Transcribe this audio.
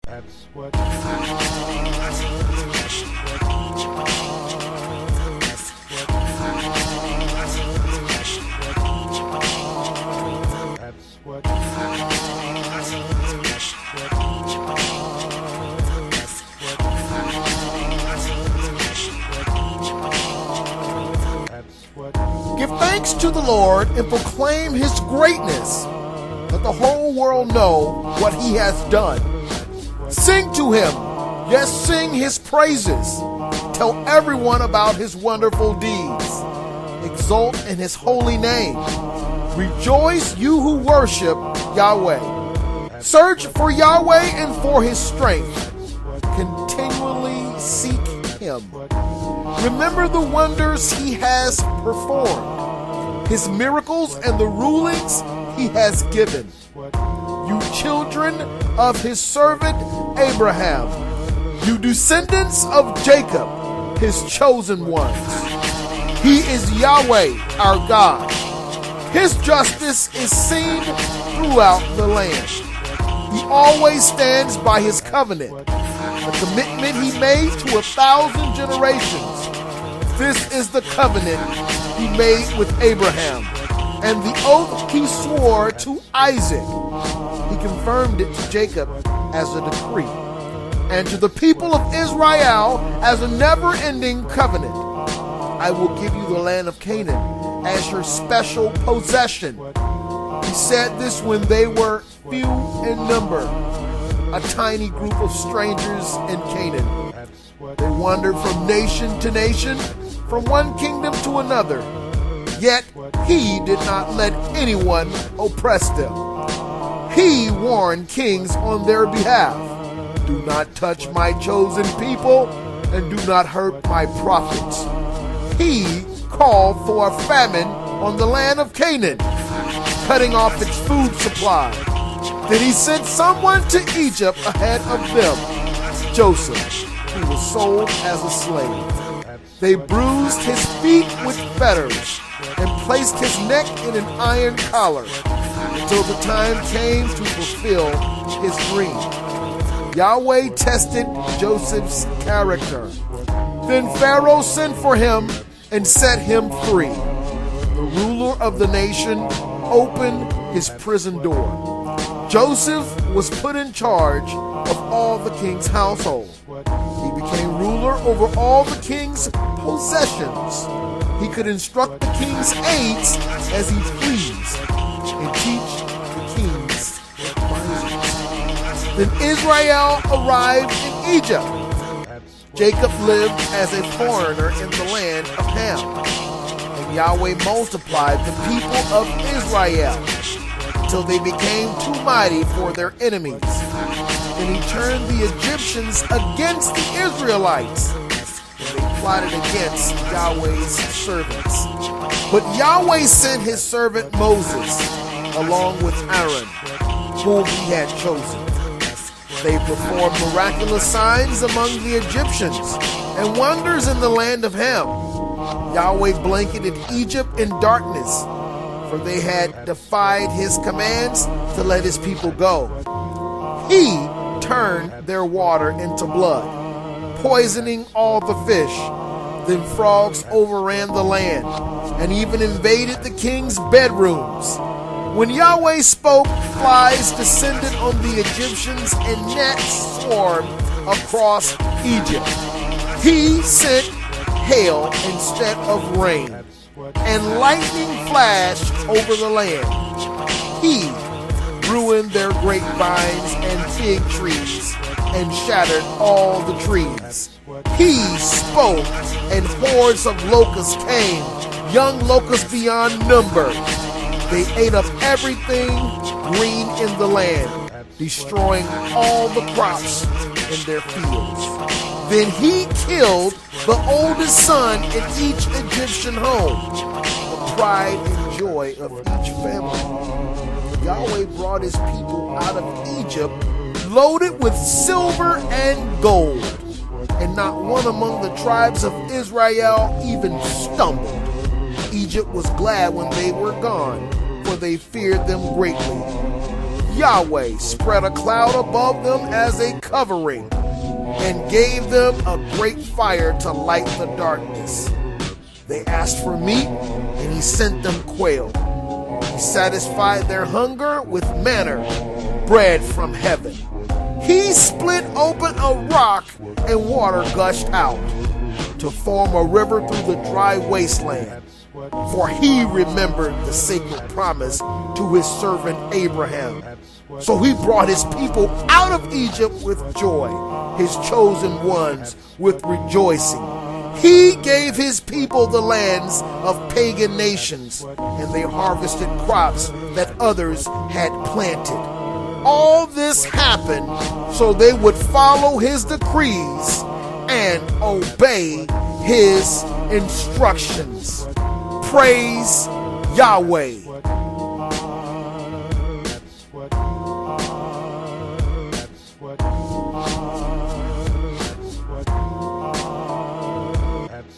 That's what you are. Give thanks to the Lord and proclaim his greatness. Let the whole world know what he has done. Sing to him, yes, sing his praises. Tell everyone about his wonderful deeds. Exult in his holy name. Rejoice, you who worship Yahweh. Search for Yahweh and for his strength. Continually seek him. Remember the wonders he has performed, his miracles and the rulings he has given. You children of his servant Abraham, you descendants of Jacob, his chosen ones. He is Yahweh, our God. His justice is seen throughout the land. He always stands by his covenant, the commitment he made to 1,000 generations. This is the covenant he made with Abraham, and the oath he swore to Isaac. He confirmed it to Jacob as a decree, and to the people of Israel as a never-ending covenant. I will give you the land of Canaan as your special possession. He said this when they were few in number, a tiny group of strangers in Canaan. They wandered from nation to nation, from one kingdom to another. Yet he did not let anyone oppress them. He warned kings on their behalf. Do not touch my chosen people, and do not hurt my prophets. He called for a famine on the land of Canaan, cutting off its food supply. Then he sent someone to Egypt ahead of them, Joseph, who was sold as a slave. They bruised his feet with fetters and placed his neck in an iron collar until the time came to fulfill his dream. Yahweh tested Joseph's character. Then Pharaoh sent for him and set him free. The ruler of the nation opened his prison door. Joseph was put in charge of all the king's household. He became ruler over all the king's possessions. He could instruct the king's aides as he pleased and teach the king's advisors. Then Israel arrived in Egypt. Jacob lived as a foreigner in the land of Ham. And Yahweh multiplied the people of Israel until they became too mighty for their enemies. Then he turned the Egyptians against the Israelites, and they plotted against Yahweh's servants. But Yahweh sent his servant Moses, along with Aaron, whom he had chosen. They performed miraculous signs among the Egyptians and wonders in the land of Ham. Yahweh blanketed Egypt in darkness, for they had defied his commands to let his people go. He turned their water into blood, poisoning all the fish. Then frogs overran the land and even invaded the king's bedrooms. When Yahweh spoke, flies descended on the Egyptians and gnats swarmed across Egypt. He sent hail instead of rain, and lightning flashed over the land. He ruined their grapevines and fig trees and shattered all the trees. He spoke, and hordes of locusts came, young locusts beyond number. They ate up everything green in the land, destroying all the crops in their fields. Then he killed the oldest son in each Egyptian home, the pride and joy of each family. Yahweh brought his people out of Egypt loaded with silver and gold, and not one among the tribes of Israel even stumbled. Egypt was glad when they were gone, for they feared them greatly. Yahweh spread a cloud above them as a covering, and gave them a great fire to light the darkness. They asked for meat, and he sent them quail. He satisfied their hunger with manna, bread from heaven. He split open a rock, and water gushed out, to form a river through the dry wasteland. For he remembered the sacred promise to his servant Abraham. So he brought his people out of Egypt with joy, his chosen ones with rejoicing. He gave his people the lands of pagan nations, and they harvested crops that others had planted. All this happened so they would follow his decrees and obey his instructions. Praise Yahweh. That's what